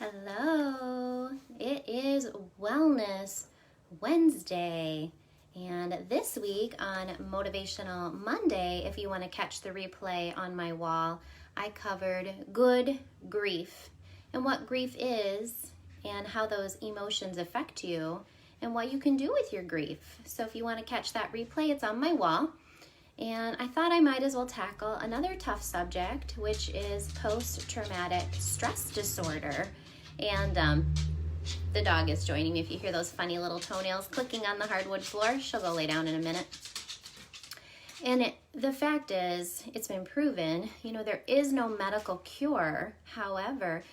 Hello, it is Wellness Wednesday, and this week on Motivational Monday, if you want to catch the replay on my wall, I covered good grief and what grief is and how those emotions affect you and what you can do with your grief. So if you want to catch that replay, it's on my wall. And I thought I might as well tackle another tough subject, which is post-traumatic stress disorder. And the dog is joining me. If you hear those funny little toenails clicking on the hardwood floor, she'll go lay down in a minute. And the fact is, it's been proven, there is no medical cure. However,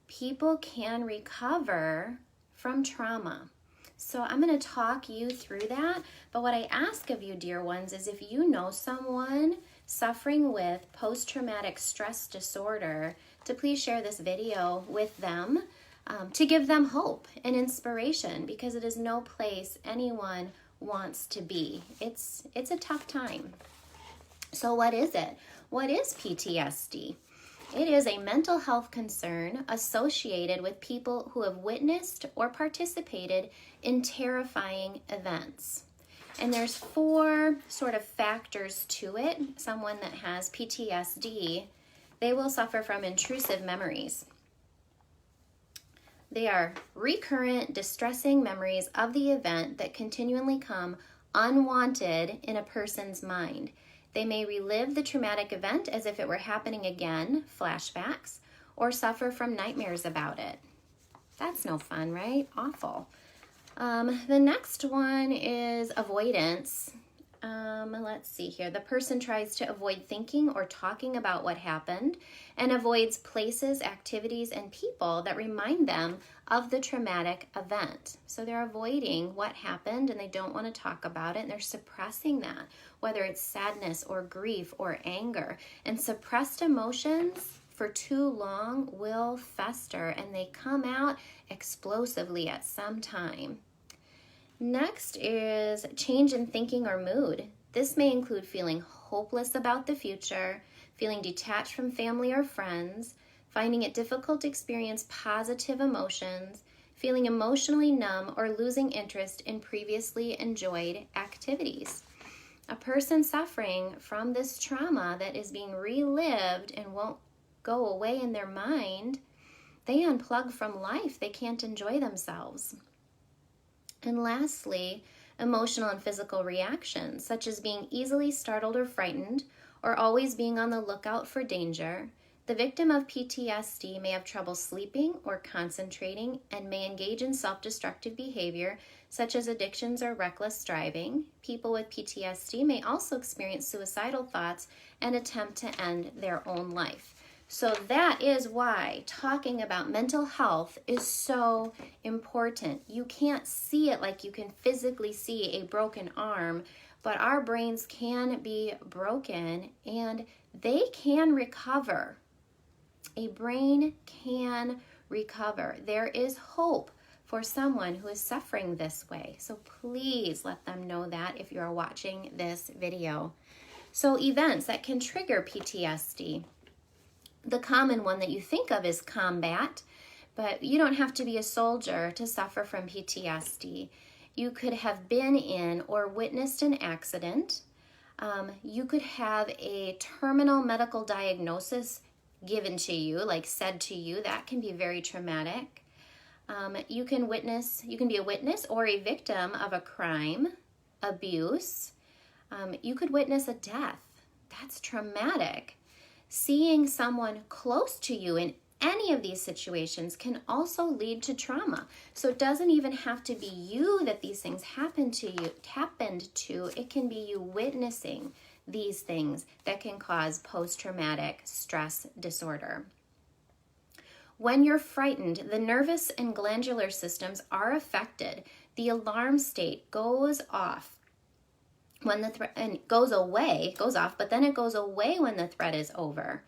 people can recover from trauma. So I'm going to talk you through that. But what I ask of you, dear ones, is if you know someone suffering with post-traumatic stress disorder, to please share this video with them to give them hope and inspiration, because it is no place anyone wants to be. It's a tough time. So what is it? What is PTSD? It is a mental health concern associated with people who have witnessed or participated in terrifying events. And there's 4 sort of factors to it. Someone that has PTSD, they will suffer from intrusive memories. They are recurrent, distressing memories of the event that continually come unwanted in a person's mind. They may relive the traumatic event as if it were happening again, flashbacks, or suffer from nightmares about it. That's no fun, right? Awful. The next one is avoidance. Let's see here. The person tries to avoid thinking or talking about what happened and avoids places, activities, and people that remind them of the traumatic event. So they're avoiding what happened and they don't want to talk about it, and they're suppressing that, whether it's sadness or grief or anger. And suppressed emotions for too long will fester and they come out explosively at some time. Next is change in thinking or mood. This may include feeling hopeless about the future, feeling detached from family or friends, finding it difficult to experience positive emotions, feeling emotionally numb, or losing interest in previously enjoyed activities. A person suffering from this trauma that is being relived and won't go away in their mind, they unplug from life. They can't enjoy themselves. And lastly, emotional and physical reactions, such as being easily startled or frightened, or always being on the lookout for danger. The victim of PTSD may have trouble sleeping or concentrating and may engage in self-destructive behavior, such as addictions or reckless driving. People with PTSD may also experience suicidal thoughts and attempt to end their own life. So that is why talking about mental health is so important. You can't see it like you can physically see a broken arm, but our brains can be broken and they can recover. A brain can recover. There is hope for someone who is suffering this way. So please let them know that if you are watching this video. So events that can trigger PTSD. The common one that you think of is combat, but you don't have to be a soldier to suffer from PTSD. You could have been in or witnessed an accident. You could have a terminal medical diagnosis given to you, like said to you. That can be very traumatic. You can be a witness or a victim of a crime, abuse. You could witness a death. That's traumatic. Seeing someone close to you in any of these situations can also lead to trauma. So it doesn't even have to be you that these things happened to. It can be you witnessing these things that can cause post-traumatic stress disorder. When you're frightened, the nervous and glandular systems are affected. The alarm state goes off when the threat goes off, but then it goes away when the threat is over.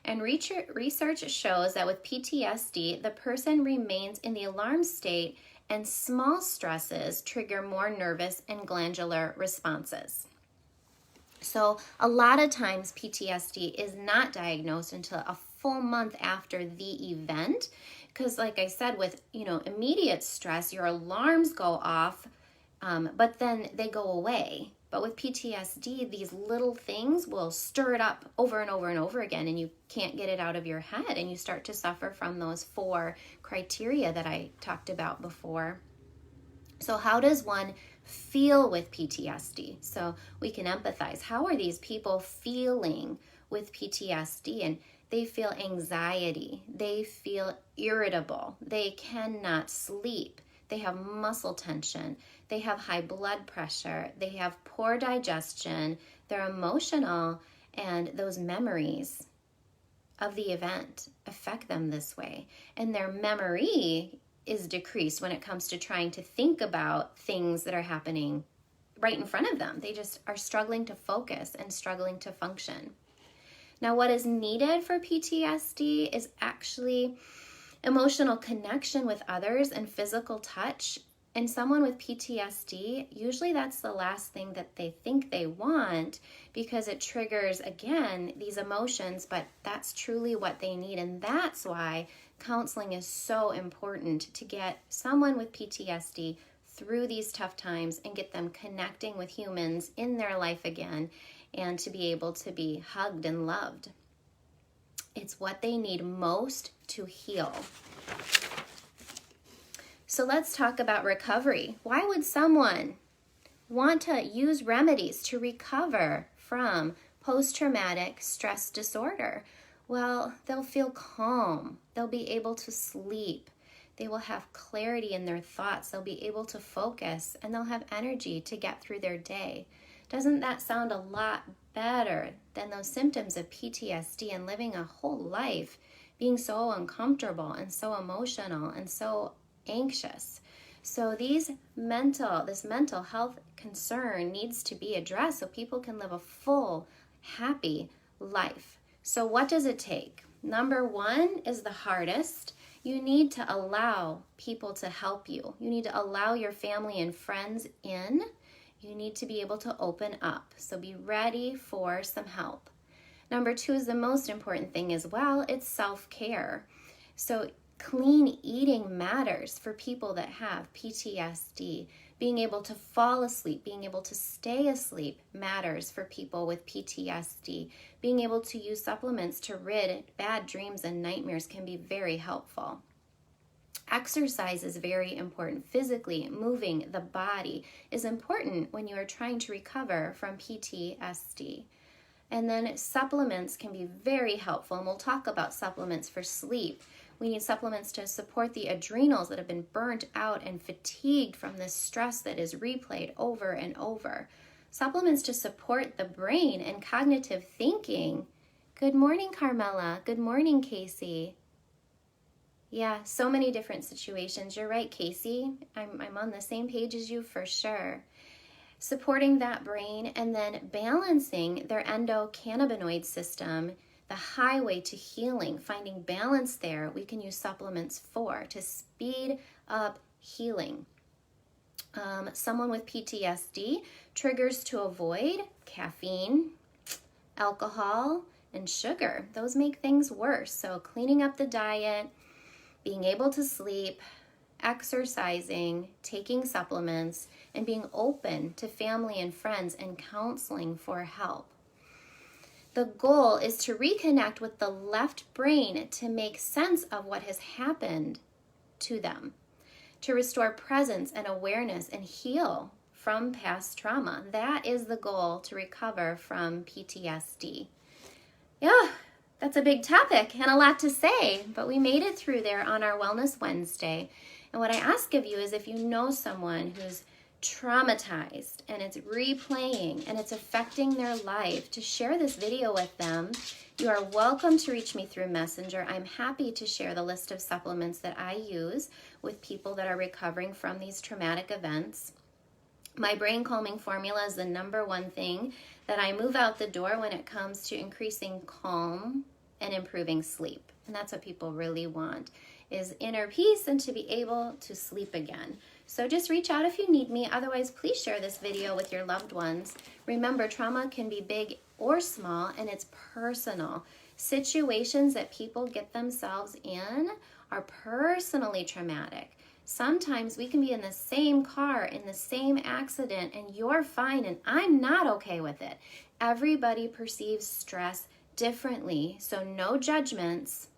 And research shows that with PTSD, the person remains in the alarm state and small stresses trigger more nervous and glandular responses. So a lot of times PTSD is not diagnosed until a full month after the event. Because like I said, with, immediate stress, your alarms go off, but then they go away. But with PTSD, these little things will stir it up over and over and over again, and you can't get it out of your head, and you start to suffer from those 4 criteria that I talked about before. So how does one feel with PTSD? So we can empathize. How are these people feeling with PTSD? And they feel anxiety. They feel irritable. They cannot sleep. They have muscle tension. They have high blood pressure. They have poor digestion. They're emotional, and those memories of the event affect them this way. And their memory is decreased when it comes to trying to think about things that are happening right in front of them. They just are struggling to focus and struggling to function. Now, what is needed for PTSD is actually emotional connection with others and physical touch. And someone with PTSD, usually that's the last thing that they think they want, because it triggers, again, these emotions, but that's truly what they need. And that's why counseling is so important, to get someone with PTSD through these tough times and get them connecting with humans in their life again, and to be able to be hugged and loved. It's what they need most to heal. So let's talk about recovery. Why would someone want to use remedies to recover from post-traumatic stress disorder? Well, they'll feel calm. They'll be able to sleep. They will have clarity in their thoughts. They'll be able to focus, and they'll have energy to get through their day. Doesn't that sound a lot better than those symptoms of PTSD and living a whole life being so uncomfortable and so emotional and so anxious? So this mental health concern needs to be addressed so people can live a full, happy life. So what does it take? Number 1 is the hardest. You need to allow people to help you. You need to allow your family and friends in. You need to be able to open up. So be ready for some help. Number 2 is the most important thing as well. It's self-care. So clean eating matters for people that have PTSD. Being able to fall asleep, being able to stay asleep matters for people with PTSD. Being able to use supplements to rid bad dreams and nightmares can be very helpful. Exercise is very important. Physically moving the body is important when you are trying to recover from PTSD. And then supplements can be very helpful, and we'll talk about supplements for sleep. We need supplements to support the adrenals that have been burnt out and fatigued from this stress that is replayed over and over. Supplements to support the brain and cognitive thinking. Good morning, Carmela. Good morning, Casey. Yeah, so many different situations. You're right, Casey. I'm on the same page as you for sure. Supporting that brain, and then balancing their endocannabinoid system, the highway to healing, finding balance there. We can use supplements for to speed up healing. Someone with PTSD, triggers to avoid: caffeine, alcohol, and sugar. Those make things worse. So cleaning up the diet, being able to sleep, exercising, taking supplements, and being open to family and friends and counseling for help. The goal is to reconnect with the left brain to make sense of what has happened to them, to restore presence and awareness and heal from past trauma. That is the goal to recover from PTSD. Yeah, that's a big topic and a lot to say, but we made it through there on our Wellness Wednesday. And what I ask of you is, if you know someone who's traumatized and it's replaying and it's affecting their life, to share this video with them. You are welcome to reach me through Messenger. I'm happy to share the list of supplements that I use with people that are recovering from these traumatic events. My brain calming formula is the number 1 thing that I move out the door when it comes to increasing calm and improving sleep. And that's what people really want, is inner peace and to be able to sleep again. So just reach out if you need me. Otherwise, please share this video with your loved ones. Remember, trauma can be big or small, and it's personal. Situations that people get themselves in are personally traumatic. Sometimes we can be in the same car, in the same accident, and you're fine and I'm not okay with it. Everybody perceives stress differently, so no judgments,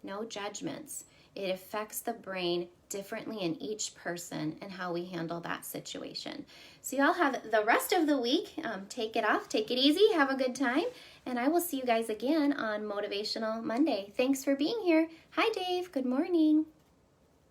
no judgments. It affects the brain differently in each person and how we handle that situation. So y'all have the rest of the week. Take it off, take it easy, have a good time, and I will see you guys again on Motivational Monday. Thanks for being here. Hi, Dave. Good morning.